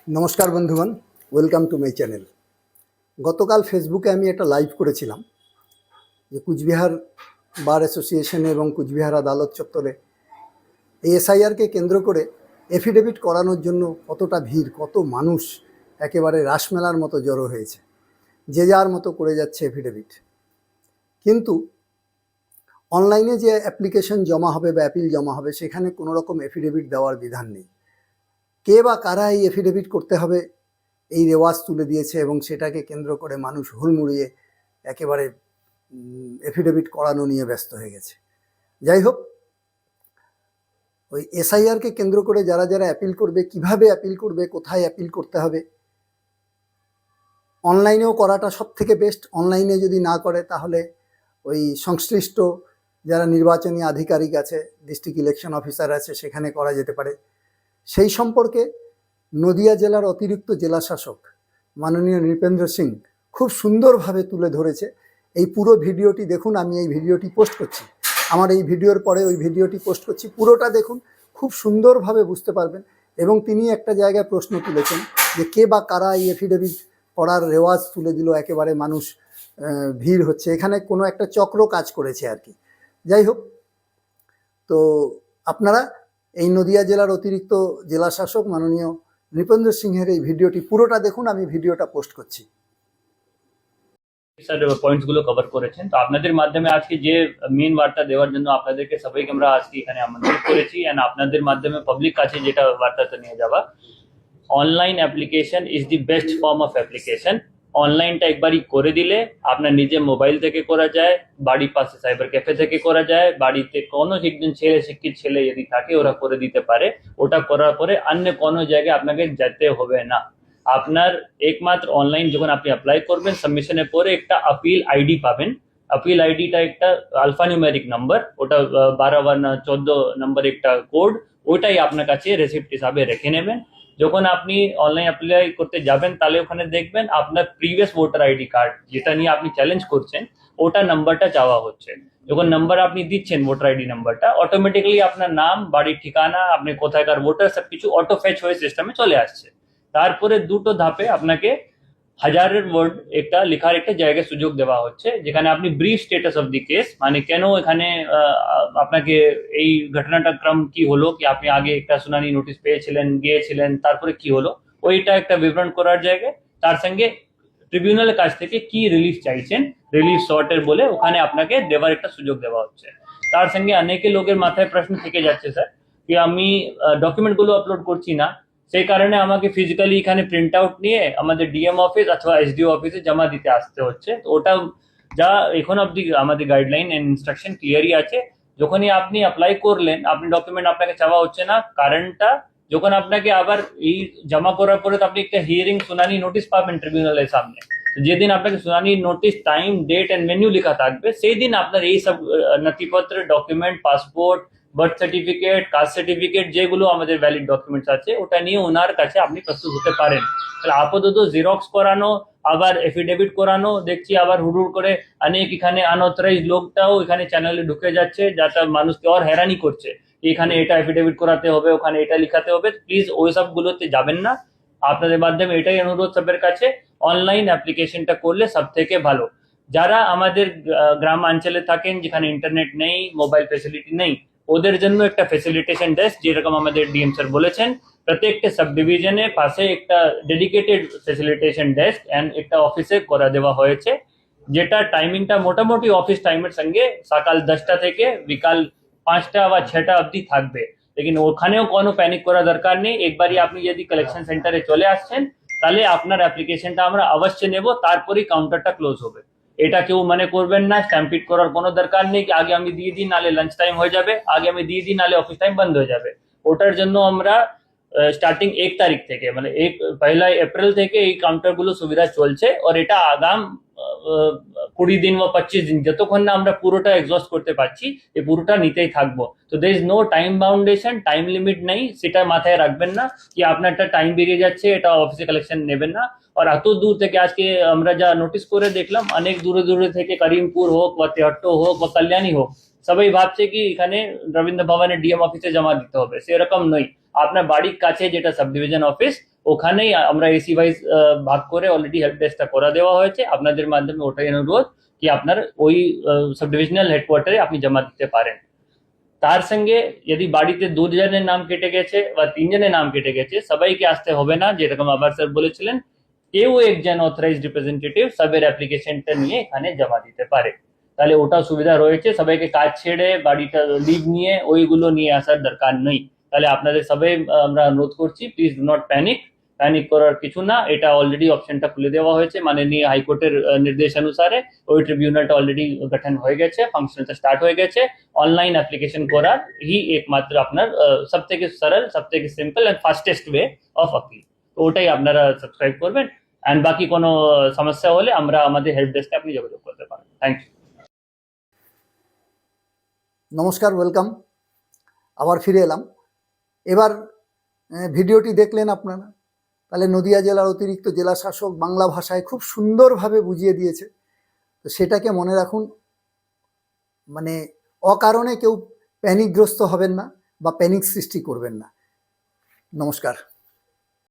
নমস্কার বন্ধুগণ, welcome to my channel. গতকাল ফেসবুকে আমি একটা লাইভ করেছিলাম যে কুচবিহার বার অ্যাসোসিয়েশন এবং কুচবিহার আদালত চত্বরে এই এসআইআরকে কেন্দ্র করে এফিডেভিট করানোর জন্য কতটা ভিড়, কত মানুষ একেবারে রাসমেলার মতো জড়ো হয়েছে, যে যার মতো করে যাচ্ছে এফিডেভিট। কিন্তু অনলাইনে যে অ্যাপ্লিকেশন জমা হবে বা অ্যাপিল জমা হবে, সেখানে কোনো রকম এফিডেভিট দেওয়ার বিধান নেই। কে বা কারা এই এফিডেভিট করতে হবে এই রেওয়াজ তুলে দিয়েছে এবং সেটাকে কেন্দ্র করে মানুষ হুড়মুড়িয়ে একেবারে এফিডেভিট করানো নিয়ে ব্যস্ত হয়ে গেছে। যাই হোক, ওই এসআইআরকে কেন্দ্র করে যারা যারা অ্যাপিল করবে, কিভাবে অ্যাপিল করবে, কোথায় অ্যাপিল করতে হবে, অনলাইনেও করাটা সব থেকে বেস্ট। অনলাইনে যদি না করে তাহলে ওই সংশ্লিষ্ট যারা নির্বাচনী আধিকারিক আছে, ডিস্ট্রিক্ট ইলেকশন অফিসার আছে, সেখানে করা যেতে পারে। সেই সম্পর্কে নদিয়া জেলার অতিরিক্ত জেলাশাসক মাননীয় নৃপেন্দ্র সিং খুব সুন্দরভাবে তুলে ধরেছে। এই পুরো ভিডিওটি দেখুন, আমি এই ভিডিওটি পোস্ট করছি, আমার এই ভিডিওর পরে ওই ভিডিওটি পোস্ট করছি, পুরোটা দেখুন, খুব সুন্দরভাবে বুঝতে পারবেন। এবং তিনি একটা জায়গায় প্রশ্ন তুলেছেন যে কে বা কারা এই এফিডেভিট করার রেওয়াজ তুলে দিল, একেবারে মানুষ ভিড় হচ্ছে, এখানে কোনো একটা চক্র কাজ করেছে আর কি। যাই হোক, তো আপনারা এই নদিয়া জেলার অতিরিক্ত জেলাশাসক মাননীয় নৃপেন্দ্র সিংহের এই ভিডিওটি পুরোটা দেখুন, আমি ভিডিওটা পোস্ট করছি। স্যার পয়েন্টস গুলো কভার করেছেন, তো আপনাদের মাধ্যমে আজকে যে মেইন বার্তা দেওয়ার জন্য আপনাদেরকে সবাইকে আমরা আজকে এখানে আমন্ত্রিত করেছি। এন্ড আপনাদের মাধ্যমে পাবলিক কাছে যেটা বার্তাটা নিয়ে যাওয়া, online application is the best form of application. অনলাইনটা একবারই করে দিলে আপনার নিজে মোবাইল থেকে করা যায়, বাড়ির পাশে সাইবার ক্যাফে থেকে করা যায়, বাড়িতে কোনো একজন ছেলে শিক্ষিত ছেলে যদি থাকে ওরা করে দিতে পারে। ওটা করার পরে অন্য কোনো জায়গায় আপনাকে যেতে হবে না। আপনার একমাত্র অনলাইন যখন আপনি অ্যাপ্লাই করবেন, সাবমিশনের পরে একটা আপিল আইডি পাবেন। আপিল আইডিটা একটা আলফানিউমেরিক নাম্বার, ওটা 12 বা 14 নম্বর একটা কোড, ওটাই আপনার কাছে রেসিপ্ট হিসাবে রেখে নেবেন। যখন আপনি অনলাইন অ্যাপ্লাই করতে যাবেন তাহলে ওখানে দেখবেন আপনার প্রিভিয়াস ভোটার আইডি কার্ড যেটা নিয়ে আপনি চ্যালেঞ্জ করছেন, ওটা নাম্বারটা চাওয়া হচ্ছে। যখন নাম্বার আপনি দিচ্ছেন ভোটার আইডি নাম্বারটা, অটোমেটিক্যালি আপনার নাম, বাড়ির ঠিকানা, আপনি কোথায়কার ভোটার, সবকিছু অটো ফেচ হয়ে সিস্টেমে চলে আসছে। তারপরে দুটো ধাপে আপনাকে হাজারের ওয়ার্ড একটা লেখার একটা জায়গায় সুযোগ দেওয়া হচ্ছে, যেখানে আপনি brief status of the case, মানে কেন এখানে আপনাকে এই ঘটনাটা ক্রম কি হলো, কি আপনি আগে একটা শুনানি নোটিশ পেয়েছিলেন, গিয়েছিলেন, তারপরে কি হলো, ওইটা একটা বিবরণ করার জায়গায় তার সঙ্গে ট্রিবিউনালের কাছ থেকে কি রিলিফ চাইছেন, রিলিফ শর্টের বলে ওখানে আপনাকে দেওয়ার একটা সুযোগ দেওয়া হচ্ছে। তার সঙ্গে অনেকে লোকের মাথায় প্রশ্ন থেকে যাচ্ছে স্যার কি আমি ডকুমেন্টগুলো আপলোড করছি না, সেই কারণে আমাকে ফিজিক্যালি এখানে প্রিন্ট আউট নিয়ে আমাদের ডিএম অফিস অথবা এসডিও অফিসে জমা দিতে আসতে হচ্ছে। তো ওটা যা এখন অব্দি আমাদের গাইডলাইন এন্ড ইনস্ট্রাকশন ক্লিয়ারই আছে। যখনই আপনি অ্যাপ্লাই করলেন, আপনি ডকুমেন্ট আপনাকে চাওয়া হচ্ছে না। কারণটা, যখন আপনাকে আবার এই জমা করার পরে তো আপনি একটা হিয়ারিং শুনানি নোটিশ পাবেন ট্রিবিউনালের সামনে, যেদিন আপনাকে শুনানি notice time, date and venue লেখা থাকবে, সেই দিন আপনার এই সব নথিপত্র, document, passport, birth certificate, caste certificate, যেগুলো আমাদের ভ্যালিড ডকুমেন্টস আছে, ওটা নিয়ে ওনার কাছে আপনি প্রস্তুত হতে পারেন। তাহলে আপাতত জেরক্স করানো, আবার এফিডেভিট করানো, দেখছি আবার হুড়ুড় করে অনেক এখানে আনঅথরাইজ লোকটাও এখানে চ্যানেলে ঢুকে যাচ্ছে, যাতে মানুষকে আর হয়রানি করছে। এখানে এটা এফিডেভিট করাতে হবে, ওখানে এটা লিখাতে হবে। প্লিজ ওই সবগুলোতে যাবেন না। আপনাদের মাধ্যমে এটাই অনুরোধ সবের কাছে, অনলাইন অ্যাপ্লিকেশনটা করলে সব থেকে ভালো। যারা আমাদের গ্রামাঞ্চলে থাকেন, যেখানে ইন্টারনেট নেই, মোবাইল ফেসিলিটি নেই, ওদের জন্য একটা ফেসিলিটেশন ডেস্ক, যেরকম আমাদের ডিএম স্যার বলেছেন, প্রত্যেকটা সাব ডিভিশনের পাশে একটা ডেডিকেটেড ফেসিলিটেশন ডেস্ক এন্ড একটা অফিসে করে দেওয়া হয়েছে, যেটা টাইমিংটা মোটামুটি অফিস টাইমের সঙ্গে সকাল 10টা থেকে বিকাল 5টা বা 6টা অবধি থাকবে। लेकिन ওখানেও কোনো প্যানিক করার দরকার নেই। একবারই আপনি যদি কালেকশন সেন্টারে চলে আসছেন, তাহলে আপনার অ্যাপ্লিকেশনটা আমরা অবশ্যই নেব, তারপরেই কাউন্টারটা ক্লোজ হবে। এটা কেউ মনে করবেন না, স্ট্যাম্পিড করার কোনো দরকার নেই, আগে আমি দিয়ে দিই নালে লাঞ্চ টাইম হয়ে যাবে, আগে আমি দিয়ে দিই নালে অফিস টাইম বন্ধ হয়ে যাবে। ওটার জন্য আমরা স্টার্টিং 1 তারিখ থেকে, মানে 1 এপ্রিল থেকে এই কাউন্টারগুলো সুবিধা চলছে। আর এটা আগাম 20 দিন বা 25 দিন, যতক্ষণ না আমরা পুরোটা এক্সস্ট করতে পারছি, এই পুরোটা নিতেই থাকবো। তো there is no time boundation, time limit নেই, সেটা মাথায় রাখবেন না কি আপনার একটা টাইম বেরিয়ে যাচ্ছে, এটা অফিসে কালেকশন নেবেন না। আর এত দূর থেকে আজকে আমরা যা নোটিস করে দেখলাম, অনেক দূরে দূরে থেকে করিমপুর হোক বা তেহট্ট হোক বা কল্যাণী হোক, সবাই ভাবছে কি এখানে রবীন্দ্র ভবনের ডিএম অফিসে জমা দিতে হবে, সেরকম নয়। আপনার বাড়ির কাছে যেটা সাব ডিভিশন অফিস, ওখানেই আমরা এসি ওয়াইজ ভাগ করে অলরেডি হেল্প ডেস্কটা করা দেওয়া হয়েছে। আপনাদের মাধ্যমে ওটাই অনুরোধ কি আপনার ওই সাব ডিভিশনাল হেডকোয়ার্টারে আপনি জমা দিতে পারেন। তার সঙ্গে যদি বাড়িতে 2 জনের নাম কেটে গেছে বা 3 জনের নাম কেটে গেছে, সবাইকে আসতে হবে না, যেরকম আবার স্যার বলেছিলেন, কেউ একজন অথরাইজড রিপ্রেজেন্টেটিভ সবের অ্যাপ্লিকেশনটা নিয়ে এখানে জমা দিতে পারে। তাহলে ওটা সুবিধা রয়েছে, সবাইকে কাজ ছেড়ে বাড়িটা লিভ নিয়ে ওইগুলো নিয়ে আসার দরকার নেই। তাহলে আপনাদের সবাই আমরা অনুরোধ করছি, প্লিজ ডু নট প্যানিক করার কিছু না। এটা অলরেডি অপশনটা খুলে দেওয়া হয়েছে মাননীয় হাইকোর্টের নির্দেশ অনুসারে। ওই ট্রিবিউনালটা অলরেডি গঠন হয়ে গেছে, ফাংশনটা স্টার্ট হয়ে গেছে। অনলাইন অ্যাপ্লিকেশন করার হি একমাত্র আপনার সব থেকে সরল, সব থেকে simple and fastest way of appeal. তো ওটাই আপনারা সাবস্ক্রাইব করবেন। অ্যান্ড বাকি কোনো সমস্যা হলে আমরা আমাদের হেল্প ডেস্কে আপনি যোগাযোগ করতে পারেন। Thank you. নমস্কার, ওয়েলকাম। আবার ফিরে এলাম। এবার ভিডিওটি দেখলেন আপনারা, তাহলে নদিয়া জেলার অতিরিক্ত জেলা শাসক বাংলা ভাষায় খুব সুন্দরভাবে বুঝিয়ে দিয়েছে। তো সেটাকে মনে রাখুন, মানে অকারণে কেউ প্যানিকগ্রস্ত হবেন না বা প্যানিক সৃষ্টি করবেন না। নমস্কার।